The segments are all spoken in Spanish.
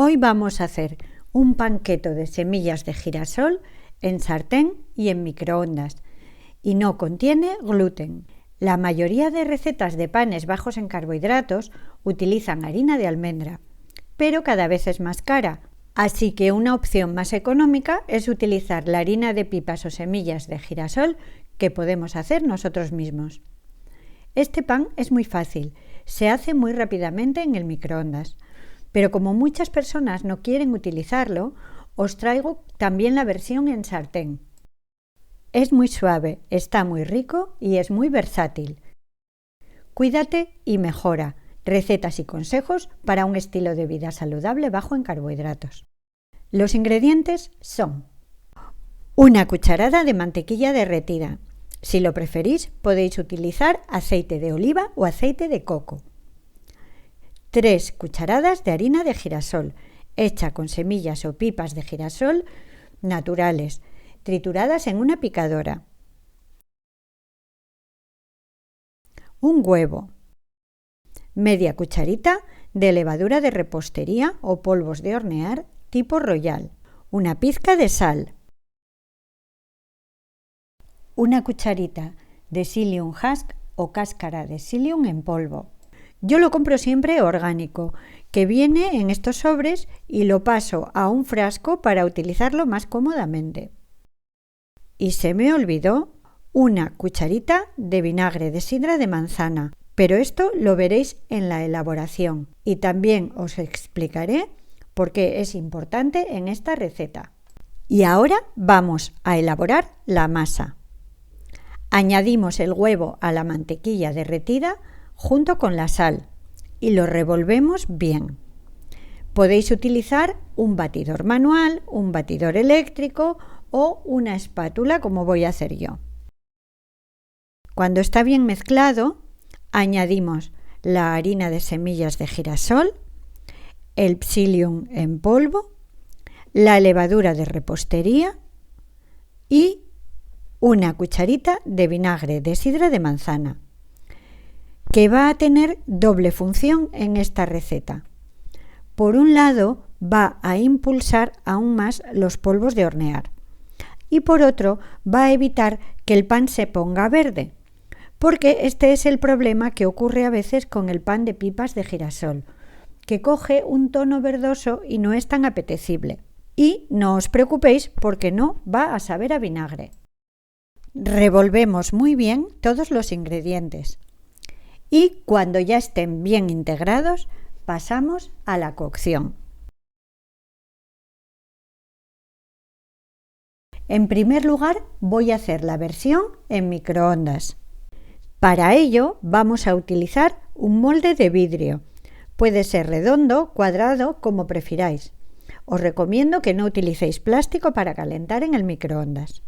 Hoy vamos a hacer un panqueto de semillas de girasol en sartén y en microondas y no contiene gluten. La mayoría de recetas de panes bajos en carbohidratos utilizan harina de almendra, pero cada vez es más cara, así que una opción más económica es utilizar la harina de pipas o semillas de girasol que podemos hacer nosotros mismos. Este pan es muy fácil, se hace muy rápidamente en el microondas, pero como muchas personas no quieren utilizarlo, os traigo también la versión en sartén. Es muy suave, está muy rico y es muy versátil. Cuídate y mejora. Recetas y consejos para un estilo de vida saludable bajo en carbohidratos. Los ingredientes son: una cucharada de mantequilla derretida. Si lo preferís, podéis utilizar aceite de oliva o aceite de coco. 3 cucharadas de harina de girasol, hecha con semillas o pipas de girasol naturales, trituradas en una picadora. Un huevo. Media cucharita de levadura de repostería o polvos de hornear tipo Royal. Una pizca de sal. Una cucharita de psyllium husk o cáscara de psyllium en polvo. Yo lo compro siempre orgánico, que viene en estos sobres, y lo paso a un frasco para utilizarlo más cómodamente. Y se me olvidó una cucharita de vinagre de sidra de manzana, pero esto lo veréis en la elaboración y también os explicaré por qué es importante en esta receta. Y ahora vamos a elaborar la masa. Añadimos el huevo a la mantequilla derretida junto con la sal y lo revolvemos bien. Podéis utilizar un batidor manual, un batidor eléctrico o una espátula como voy a hacer yo. Cuando está bien mezclado, añadimos la harina de semillas de girasol, el psyllium en polvo, la levadura de repostería y una cucharita de vinagre de sidra de manzana, que va a tener doble función en esta receta. Por un lado, va a impulsar aún más los polvos de hornear y por otro, va a evitar que el pan se ponga verde, porque este es el problema que ocurre a veces con el pan de pipas de girasol, que coge un tono verdoso y no es tan apetecible. Y no os preocupéis porque no va a saber a vinagre. Revolvemos muy bien todos los ingredientes. Y cuando ya estén bien integrados, pasamos a la cocción. En primer lugar, voy a hacer la versión en microondas. Para ello, vamos a utilizar un molde de vidrio. Puede ser redondo, cuadrado, como prefiráis. Os recomiendo que no utilicéis plástico para calentar en el microondas.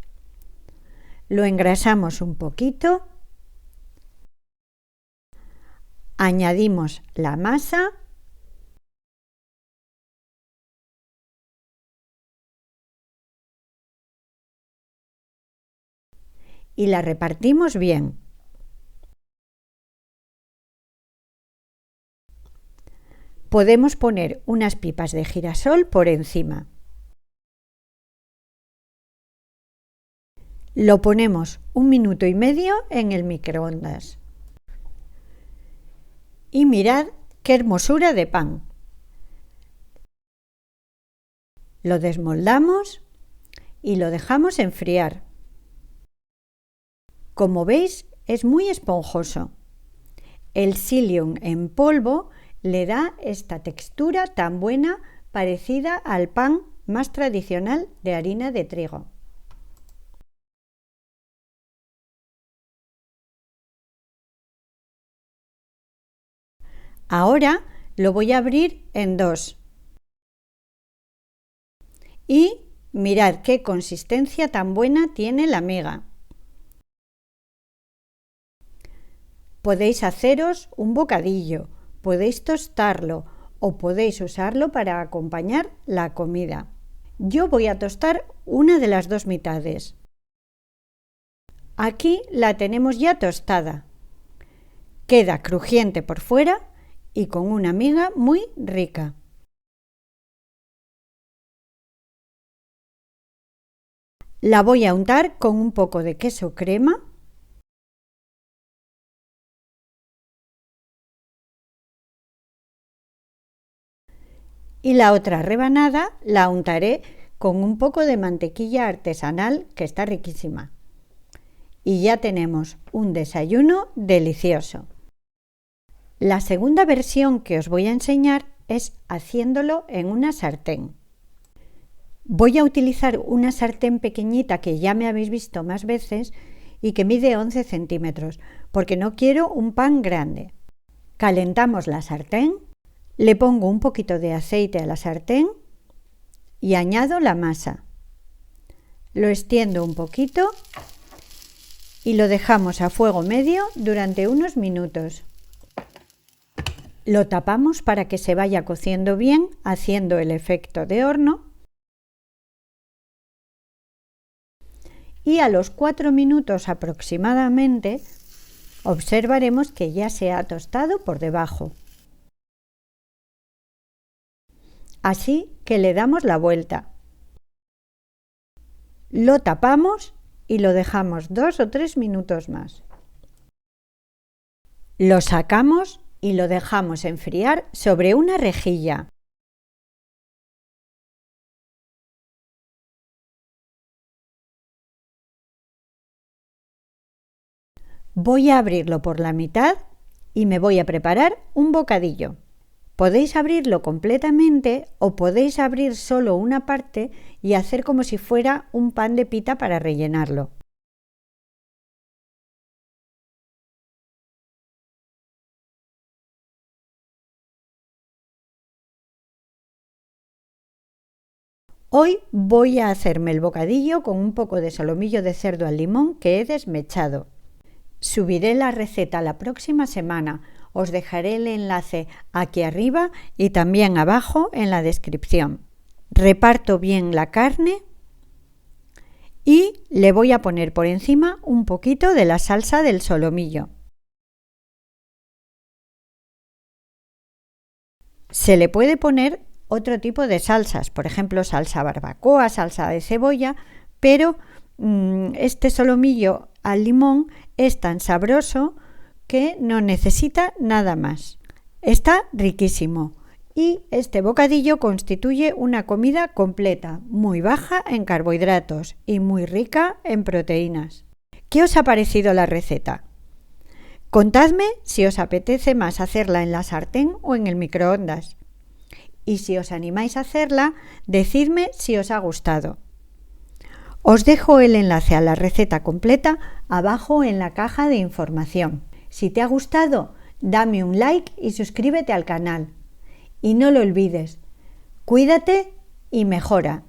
Lo engrasamos un poquito. Añadimos la masa y la repartimos bien. Podemos poner unas pipas de girasol por encima. Lo ponemos 1 minuto y medio en el microondas. Y mirad qué hermosura de pan. Lo desmoldamos y lo dejamos enfriar. Como veis, es muy esponjoso. El psyllium en polvo le da esta textura tan buena, parecida al pan más tradicional de harina de trigo. Ahora lo voy a abrir en dos. Y mirad qué consistencia tan buena tiene la miga. Podéis haceros un bocadillo, podéis tostarlo o podéis usarlo para acompañar la comida. Yo voy a tostar una de las dos mitades. Aquí la tenemos ya tostada. Queda crujiente por fuera y con una miga muy rica. La voy a untar con un poco de queso crema y la otra rebanada la untaré con un poco de mantequilla artesanal que está riquísima. Y ya tenemos un desayuno delicioso. La segunda versión que os voy a enseñar es haciéndolo en una sartén. Voy a utilizar una sartén pequeñita que ya me habéis visto más veces y que mide 11 centímetros, porque no quiero un pan grande. Calentamos la sartén, le pongo un poquito de aceite a la sartén y añado la masa. Lo extiendo un poquito y lo dejamos a fuego medio durante unos minutos. Lo tapamos para que se vaya cociendo bien, haciendo el efecto de horno. Y a los 4 minutos aproximadamente observaremos que ya se ha tostado por debajo. Así que le damos la vuelta. Lo tapamos y lo dejamos 2 o 3 minutos más. Lo sacamos y lo dejamos enfriar sobre una rejilla. Voy a abrirlo por la mitad y me voy a preparar un bocadillo. Podéis abrirlo completamente o podéis abrir solo una parte y hacer como si fuera un pan de pita para rellenarlo. Hoy voy a hacerme el bocadillo con un poco de solomillo de cerdo al limón que he desmechado. Subiré la receta la próxima semana. Os dejaré el enlace aquí arriba y también abajo en la descripción. Reparto bien la carne y le voy a poner por encima un poquito de la salsa del solomillo. Se le puede poner otro tipo de salsas, por ejemplo salsa barbacoa, salsa de cebolla, pero este solomillo al limón es tan sabroso que no necesita nada más. Está riquísimo y este bocadillo constituye una comida completa, muy baja en carbohidratos y muy rica en proteínas. ¿Qué os ha parecido la receta? Contadme si os apetece más hacerla en la sartén o en el microondas. Y si os animáis a hacerla, decidme si os ha gustado. Os dejo el enlace a la receta completa abajo en la caja de información. Si te ha gustado, dame un like y suscríbete al canal. Y no lo olvides, cuídate y mejora.